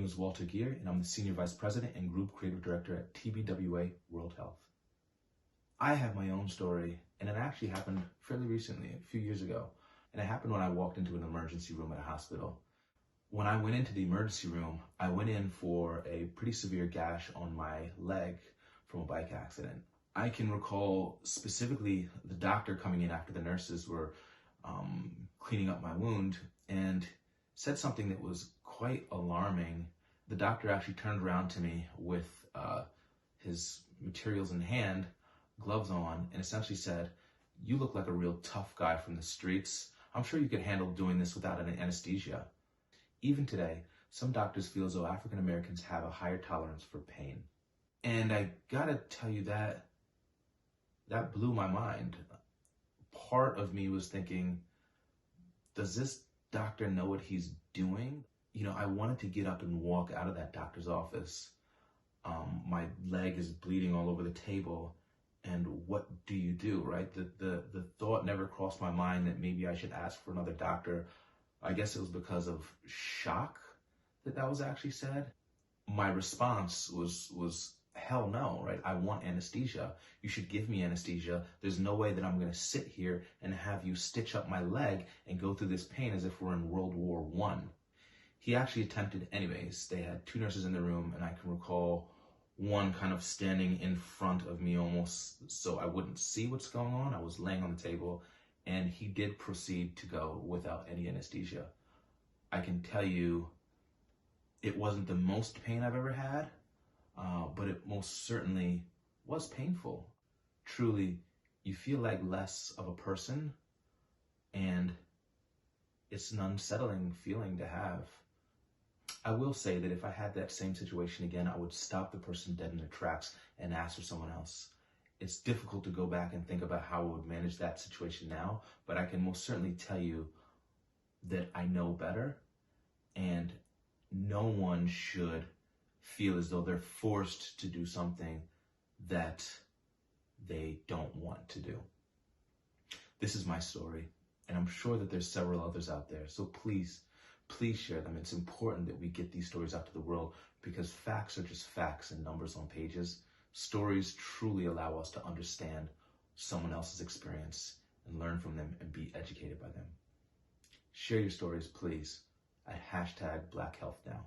name is Walt, and I'm the Senior Vice President and Group Creative Director at TBWA World Health. I have my own story, and it actually happened fairly recently, a few years ago. And it happened when I walked into an emergency room at a hospital. When I went into the emergency room, I went in for a pretty severe gash on my leg from a bike accident. I can recall specifically the doctor coming in after the nurses were cleaning up my wound and said something that was quite alarming. The doctor actually turned around to me with his materials in hand, gloves on, and essentially said, "You look like a real tough guy from the streets. I'm sure you could handle doing this without an anesthesia." Even today, some doctors feel as though African Americans have a higher tolerance for pain. And I gotta tell you that blew my mind. Part of me was thinking, does this doctor know what he's doing? You know, I wanted to get up and walk out of that doctor's office. My leg is bleeding all over the table. And what do you do, right? The thought never crossed my mind that maybe I should ask for another doctor. I guess it was because of shock that was actually said. My response was hell no, right? I want anesthesia. You should give me anesthesia. There's no way that I'm gonna sit here and have you stitch up my leg and go through this pain as if we're in World War I. He actually attempted anyways. They had two nurses in the room, and I can recall one kind of standing in front of me almost so I wouldn't see what's going on. I was laying on the table, and he did proceed to go without any anesthesia. I can tell you it wasn't the most pain I've ever had, but it most certainly was painful. Truly, you feel like less of a person, and it's an unsettling feeling to have. I will say that if I had that same situation again, I would stop the person dead in their tracks and ask for someone else. It's difficult to go back and think about how I would manage that situation now, but I can most certainly tell you that I know better, and no one should feel as though they're forced to do something that they don't want to do. This is my story, and I'm sure that there's several others out there, so please share them. It's important that we get these stories out to the world, because facts are just facts and numbers on pages. Stories truly allow us to understand someone else's experience and learn from them and be educated by them. Share your stories, please, at #BlackHealthNow.